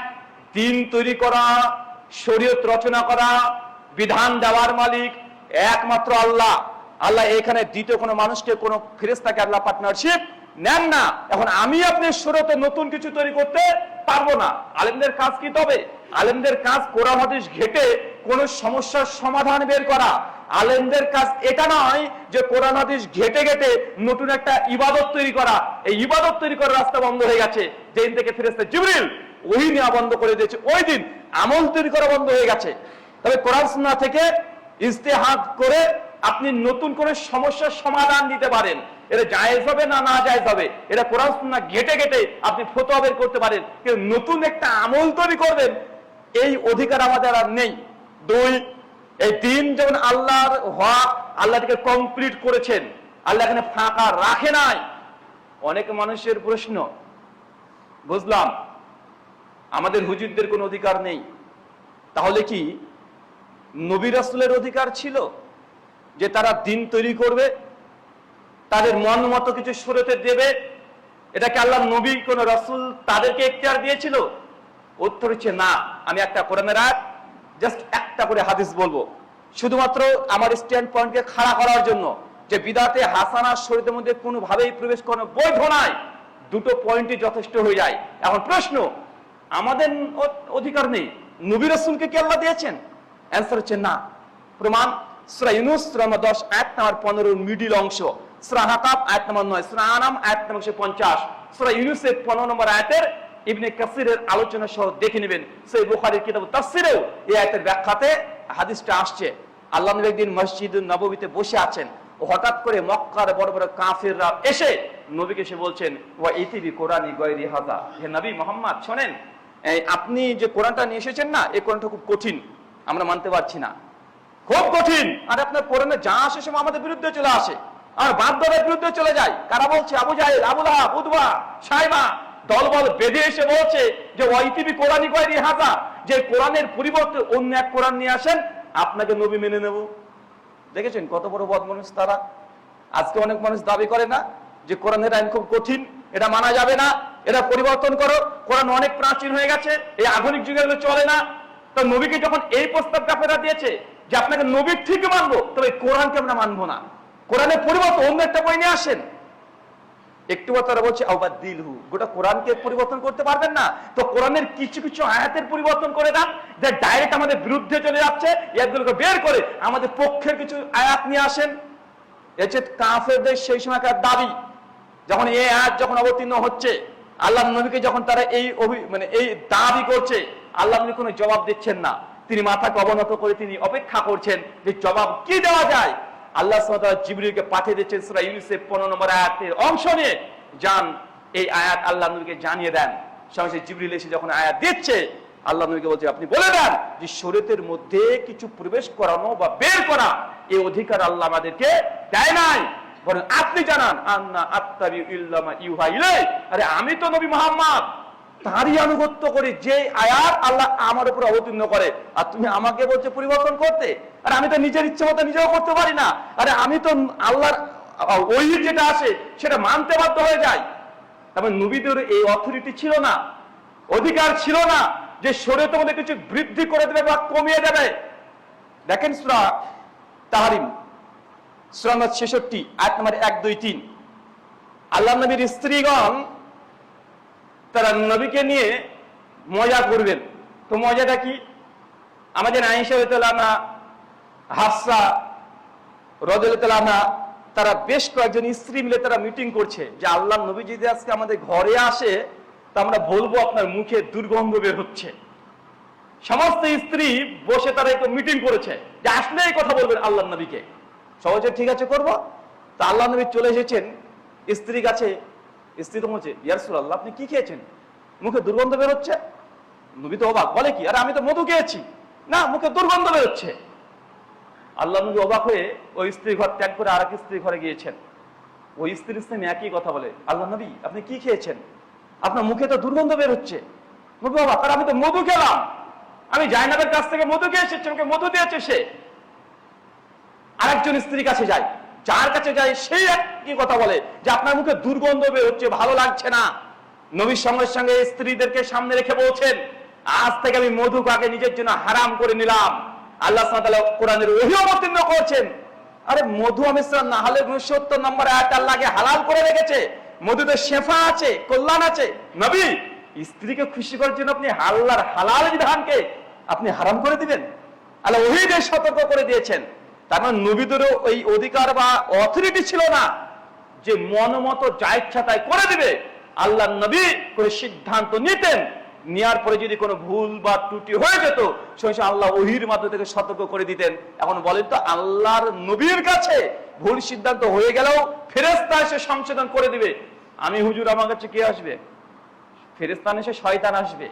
দিন তৈরি করা, শরীয়ত রচনা করা, বিধান দেওয়ার মালিক একমাত্র আল্লাহ। আল্লাহ এখানে দ্বিতীয় কোনো মানুষকে, কোনো ফেরেশতাকে আল্লাহ পার্টনারশিপ নেন না। এখন আমি আপনি শরীয়তে নতুন কিছু তৈরি করতে পারবো না। আলেমদের কাজ কি? তবে আলেমদের কাজ কোরআন হাদিস ঘেটে কোন সমস্যার সমাধান বের করা। আলেমদের কাজ এটা নয় যে কোরআন হাদিস ঘেটে ঘেটে নতুন একটা ইবাদত তৈরি করা। এই ইবাদত তৈরি করার রাস্তা বন্ধ হয়ে গেছে যেদিন থেকে ফেরেশতা জিবরিল ওহী নেওয়া বন্ধ করে দিয়েছে, ওই দিন আমল তৈরি করা বন্ধ হয়ে গেছে। তবে কোরআন সুন্নাহ থেকে ইজতিহাদ করে আপনি নতুন করে সমস্যার সমাধান দিতে পারেন। এটা জায়েজ হবে না না জায়েজ হবে, এটা কোরআন সুন্নাহ ঘেটে ঘেটে আপনি ফতোয়া বের করতে পারেন, কিন্তু নতুন একটা আমল তৈরি করবেন এই অধিকার আমাদের আর নেই। দুই, এই দিন যেমন আল্লাহর হক, আল্লাহ থেকে কমপ্লিট করেছেন, আল্লাহ এখানে ফাঁকা রাখে নাই। অনেক মানুষের প্রশ্ন, বুঝলাম আমাদের হুজুরদের কোনো অধিকার নেই, তাহলে কি নবী রাসূলের অধিকার ছিল যে তারা দিন তৈরি করবে, তাদের মন মতো কিছু শরীয়তে দেবে? এটাকে আল্লাহ নবী কোন রাসূল তাদেরকে এখতিয়ার দিয়েছিল? উত্তর হচ্ছে না। আমি একটা কোরআনের আয়াত, জাস্ট একটা করে হাদিস বলবো, শুধুমাত্র আমার স্ট্যান্ড পয়েন্টকে খাড়া করার জন্য, যে বিদআতে হাসানা শরীয়তের মধ্যে কোনোভাবেই প্রবেশ করানো বৈধ নয়। দুটো পয়েন্টই যথেষ্ট হয়ে যায়। এখন প্রশ্ন, আমাদের অধিকার নেই, নবী রাসূলকে কি আল্লাহ দিয়েছেন? অ্যান্সার হচ্ছে না। প্রমাণ সূরা ইউনূস সূরা 10 আয়াত নম্বর 15 মিডল অংশ, সূরা হাকাব আয়াত নম্বর 9, সূরা আনাম আয়াত নম্বর 150, সূরা ইউনূসের 15 নম্বর আয়াতের ইবনে কাসিরের আলোচনা সহ দেখে নেবেন। সহিহ বুখারীর কিতাব তাফসীরেও এই আয়াতের ব্যাখ্যাতে হাদিসটা আসছে। আল্লাহ নবী একদিন মসজিদুন নববীতে বসে আছেন, ও হঠাৎ করে মক্কার বড় বড় কাফিররা এসে নবীকে এসে বলছেন, ওয়া ইতিবি কোরআনি গায়রি হাযা, হে নবী মুহাম্মদ শোনেন, আপনি যে কোরআনটা নিয়ে এসেছেন না, এই কোরআনটা খুব কঠিন, আমরা মানতে পারছি না, খুব কঠিন। আর আপনার কোরআনে যা আসে সব আমাদের বিরুদ্ধে চলে আসে, আর বাধ্যতার বিরুদ্ধে চলে যায়। কারা বলছে? আবু জাহেল, আবু লাহাব, উতবা, শাইবা দলবল বেঁধে এসে বলছে যে ওয়াইতিবি কোরআনি গায়রি হাযা, যে কোরআনের পরিবর্তে অন্য এক কোরআন নিয়ে আসেন, আপনাকে নবী মেনে নেব। দেখেছেন কত বড় বদমানুষ তারা। আজকে অনেক মানুষ দাবি করে না যে কোরআনের আইন খুব কঠিন, এটা মানা যাবে না, এটা পরিবর্তন করো, কোরআন অনেক প্রাচীন হয়ে গেছে, এই আধুনিক যুগে এগুলো চলে না। তো নবীকে যখন এই প্রস্তাবটা আপনারা দিয়েছে যে আপনাকে নবী ঠিক মানবো, তবে কোরআনকে আমরা মানবো না, কোরআনের পরিবর্তন অন্য একটা বই নিয়ে আসেন, একটু তারা বলছে আবাদিলহু, গোটা কোরআনকে পরিবর্তন করতে পারবেন না, তো কোরআনের কিছু কিছু আয়াতের পরিবর্তন করে দেন, যে ডাইরেক্ট আমাদের বিরুদ্ধে চলে যাচ্ছে, এগুলোকে বের করে আমাদের পক্ষের কিছু আয়াত নিয়ে আসেন। এতে কাফেরদের সেই সময়কার দাবি, যখন এই আয়াত যখন অবতীর্ণ হচ্ছে, আল্লাহ নবীকে যখন তারা এই এই দাবি করছে, আল্লাহ নবী কোনো জবাব দিচ্ছেন না, তিনি মাথাকে অবনত করে তিনি অপেক্ষা করছেন যে জবাব কি দেওয়া যায়। আল্লাহ সুবহানাহু ওয়া তাআলা জিবরিলকে পাঠিয়ে দিচ্ছেন সূরা ইউনূসের 15 নম্বর আয়াতের অংশ নিয়ে, যান এই আয়াত আল্লাহ নবীকে জানিয়ে দেন। স্বামী জিবরিল এসে যখন আয়াত দিচ্ছে, আল্লাহ নবীকে বলছে আপনি বলে দেন যে শরীয়তের মধ্যে কিছু প্রবেশ করানো বা বের করা এই অধিকার আল্লাহ আমাদেরকে দেয় নাই, বরং আপনি জানান আন্না আত্তাবি ইল্লামা ইউহা ইলাই, আরে আমি তো নবী মুহাম্মদ তারই আনুগত্য করি যে আয়াত আল্লাহ আমার উপর অবতীর্ণ করে, আর তুমি আমাকে বলছো পরিবর্তন করতে। আর আমি তো নিজের ইচ্ছে মতো নিজেও করতে পারি না, আরে আমি তো আল্লাহর ওহী যেটা আসে সেটা মানতে বাধ্য হয়ে যাই। তারপর নবীদের এই অথরিটি ছিল না, অধিকার ছিল না যে শরীয়তের মধ্যে কিছু বৃদ্ধি করে দেবে বা কমিয়ে দেবে। দেখেন সূরা তাহরিম সূরা নম্বর 66 আয়াত নম্বর 1, 2, 3। আল্লাহ নবীর স্ত্রীগণ তারা নবীকে নিয়ে মজা করবেন। তো মজাটা কি? আমাদের আয়েশা রাদিয়াল্লাহু আনহা, হাফসা রাদিয়াল্লাহু আনহা, তারা বেশ কয়েকজন স্ত্রী মিলে তারা মিটিং করছে যে আল্লাহ নবী যদি আজকে আমাদের ঘরে আসে তা আমরা বলবো আপনার মুখে দুর্গন্ধ বের হচ্ছে। সমস্ত স্ত্রী বসে তারা একটু মিটিং করেছে যে আসলে এই কথা বলবেন আল্লাহ নবীকে। সহজে ঠিক আছে করবো। তা আল্লাহ নবী চলে এসেছেন স্ত্রীর কাছে। স্ত্রী তো বলছে ইয়া রাসূলুল্লাহ আপনি কি খেয়েছেন, মুখে দুর্গন্ধ বের হচ্ছে। নবী তো অবাক, বলে কি আরে আমি তো মধু খেয়েছি, না মুখে দুর্গন্ধ বের হচ্ছে। আল্লাহ নবী অবাক হয়ে ওই স্ত্রী ঘর ত্যাগ করে আরেক স্ত্রী ঘরে গিয়েছেন। ওই স্ত্রীর সামনে একই কথা বলে, আল্লাহ নবী আপনি কি খেয়েছেন, আপনার মুখে তো দুর্গন্ধ বের হচ্ছে। নবী অবাক, আর আমি তো মধু খেলাম, আমি জাইনাবের কাছ থেকে মধু খেয়ে এসেছি, আমাকে মধু দিয়েছে সে। আরেকজন স্ত্রীর কাছে যায়, যার কাছে যায় সেই একই কথা বলে যে আপনার মুখে দুর্গন্ধ বের হচ্ছে, ভালো লাগছে না। নবীর সঙ্গে সঙ্গে স্ত্রীদেরকে সামনে রেখে বলছেন আজ থেকে আমি মধু কাকে নিজের জন্য হারাম করে নিলাম। আল্লাহ সুবহানাহু ওয়া তাআলা কোরআনের ওহী অবতীর্ণ করছেন, আরে মধু মিশ্রণ না হলে 69 নম্বর আয়াত আল্লাহকে হালাল করে রেখেছে। মধুতে শেফা আছে, কল্যাণ আছে। নবী স্ত্রীকে খুশি করার জন্য আপনি আল্লাহর হালাল বিধানকে আপনি হারাম করে দিবেন? আল্লাহ ওহীতে সতর্ক করে দিয়েছেন। তার মানে নবীদেরও ওই অধিকার বা অথরিটি ছিল না যে মন মতো যা ইচ্ছা তাই করে দিবে। আল্লাহ নবী করে সিদ্ধান্ত নিতেন, নেওয়ার পরে যদি কোনো ভুল বা ত্রুটি হয়ে যেত সেই আল্লাহ ওহীর মাধ্যমে থেকে সতর্ক করে দিতেন। এখন বলেন তো আল্লাহর নবীর কাছে ভুল সিদ্ধান্ত হয়ে গেলেও ফেরেশতা এসে সংশোধন করে দিবে। আমি হুজুর আমার কাছে কে আসবে? ফেরেশতা এসে শয়তান আসবে।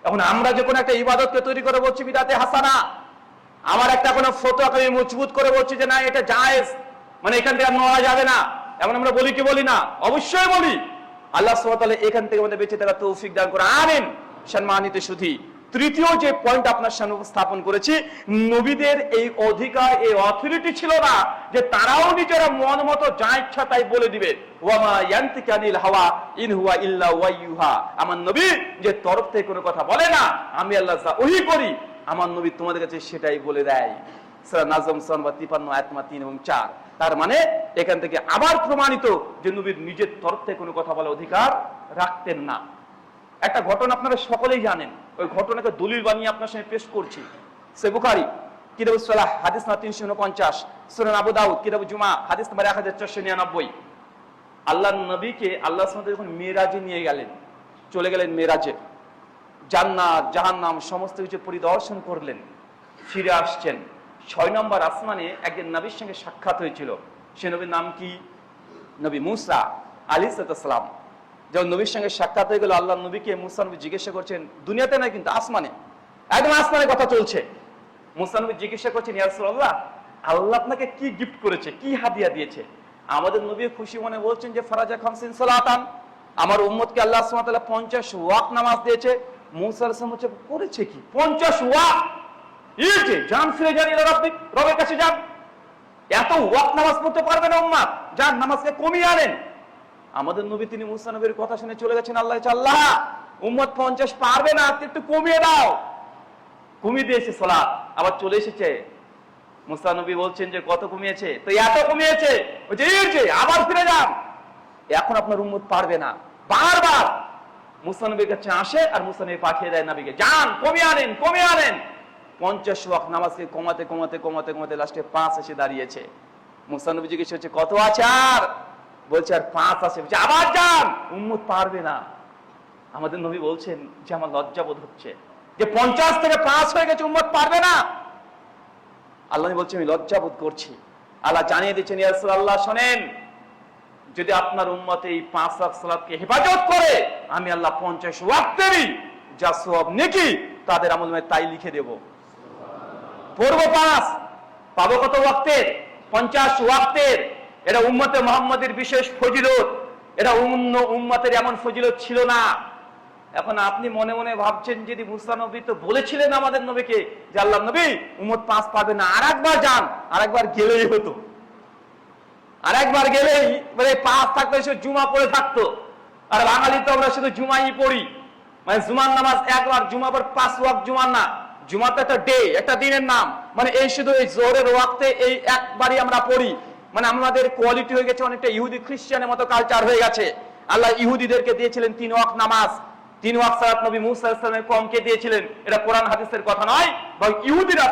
এখন আমরা যখন একটা ইবাদতকে তৈরি করে বলছি বিদআতে হাসানা, আমার একটা কোনো ফতোয়াকে আমি মজবুত করে বলছি যে না এটা জায়েজ, মানে এখান থেকে নড়া যাবে না, এমন আমরা বলি কি বলি না? অবশ্যই বলি। আল্লাহ সুবহানাহু ওয়া তাআলা এখান থেকে আমাদের বেঁচে থাকার তৌফিক দান করে, আমিন। সম্মানিত সুধী, তৃতীয় যে পয়েন্ট আপনার সামনে উপস্থাপন করেছি, নবীদের এই অধিকার এই অথরিটি ছিল না যে তারাও নিজেরা মন মতো যা ইচ্ছা তাই বলে দিবে। ওয়ামা ইয়ানতিকু আনিল হাওয়া ইন হুয়া ইল্লা ওয়াইয়ুহা, আমার নবী যে তরফ থেকে কোনো কথা বলে না, আমি আল্লাহ যা ওহী করি আমার নবী তোমাদের কাছে সেটাই বলে দেয়। সূরা নাজম 53 আয়াত 3 এবং 4। তার মানে এখান থেকে আবার প্রমাণিত যে নবীর নিজের তরফ থেকে কোনো কথা বলার অধিকার রাখতেন না। একটা ঘটনা আপনারা সকলেই জানেন, ওই ঘটনাকে দলিল বানিয়ে আপনার সামনে পেশ করছি। সহিহ বুখারী কিতাবুস সালাহ হাদিস নম্বর 349, সুনান আবু দাউদ কিতাবুল জুমা হাদিস নম্বর 1499। আল্লাহর নবীকে আল্লাহ সুবহানাহু ওয়া তাআলা যখন মেরাজে নিয়ে গেলেন, চলে গেলেন মেরাজে, জান্নাত জাহান্নাম সমস্ত কিছু পরিদর্শন করলেন, ফিরে আসছেন। 6 নম্বর আসমানে একজন নবীর সঙ্গে সাক্ষাৎ হয়েছিল। সে নবীর নাম কি? নবী মুসা আলাইহিস সালাম। যখন নবীর সঙ্গে সাক্ষাৎ হয়ে গেল, আল্লাহ নবীকে মুসা নবী জিজ্ঞাসা করছেন, দুনিয়াতে না কিন্তু আসমানে, একদম আসমানে কথা চলছে। মুসা নবী জিজ্ঞাসা করছেন ইয়া রাসূলুল্লাহ আল্লাহ আপনাকে কি গিফট করেছে, কি হাদিয়া দিয়েছে? আমাদের নবী খুশি মনে বলছেন যে ফারাজা 50 সালাতান, আমার উম্মতকে আল্লাহ সুবহানাহু ওয়া তাআলা 50 ওয়াক্ত নামাজ দিয়েছে। মুসা আলাইহিস সালাম বলছে করেছে কি 50 ওয়াক্ত? এই যে যান ফিরে যান ইলা রাব্বিক, রবের কাছে যান। এত ওয়াক্ত নামাজ পড়তে পারবে না উম্মত, যান নামাজকে কমিয়ে আনেন। আমাদের নবী তিনি মুসা নবীর কথা শুনে চলে গেছেন আল্লাহ, আল্লাহ উম্মত 50 পারবে না, একটু কমিয়ে দাও। কমিয়ে দিয়েছে সালাত, আবার চলে এসেছে। মুসা নবী বলছেন যে কত কমিয়েছে? তো এত কমিয়েছে। বলছে এই যে আবার ফিরে যান, এখন আপনার উম্মত পারবে না। বারবার মুসা নবীর কাছে আসে আর মুসা নবী পাঠিয়ে দেয় নবীকে, যান কমিয়ে আনেন, কমিয়ে আনেন। 50 ওয়াক্ত নামাজকে কমাতে কমাতে কমাতে কমাতে লাস্টে 5 এসে দাঁড়িয়েছে। মুসা নবী জিজ্ঞেস হচ্ছে কত আছে? আর বলছে আর 5 আছে। বলছে আবার যান, উম্মত পারবে না। আমাদের নবী বলছেন যে আমার লজ্জা বোধ হচ্ছে যে 50 থেকে 5 হয়ে গেছে, উম্মত পারবে না। আল্লাহ বলছে আমি লজ্জা বোধ করছি। আল্লাহ জানিয়ে দিচ্ছেন ইয়া রাসূলুল্লাহ শোনেন, যদি আপনার উম্মত এই 5 ওয়াক্ত সালাতকে হেফাজত করে, আমি আল্লাহ 50 ওয়াক্তেরই যা সওয়াব নেকি তাদের আমলনামায় তাই লিখে দেব। পড়ব 5, পাবো কত ওয়াক্তের? 50 ওয়াক্তের। এটা উম্মতে মুহাম্মাদের বিশেষ ফজিলত, এটা অন্য উম্মতের এমন ফজিলত ছিল না। এখন আপনি মনে মনে ভাবছেন, যদি মুসা নবী তো বলেছিলেন আমাদের নবীকে যে আল্লাহ নবী উম্মত 5 পাবে না, আরেকবার যান, আরেকবার গেলেই হতো, আরেকবার গেলেই মানে 5 থাকতো, সে জুমা পড়ে থাকতো। আর বাঙালি তো আমরা শুধু জুমাই পড়ি, মানে জুমার নামাজ একবার, জুমা পর 5 ওয়াক্ত জুমার না, জুমা তো একটা ডে, একটা দিনের নাম, মানে এই শুধু এই জোহরের ওয়াক্তে এই একবারই আমরা পড়ি। মানে আমাদের কোয়ালিটি হয়ে গেছে অনেকটা ইহুদি খ্রিস্টানের মতো কালচার হয়ে গেছে। আল্লাহ ইহুদিদেরকে দিয়েছিলেন 3 ওয়াক্ত নামাজ, 3 ওয়াক্ত সালাত নবী মুসা আলাইহিস সালামের কওমকে দিয়েছিলেন। এটা কোরআন হাদিসের কথা নয়, বরং ইহুদিরা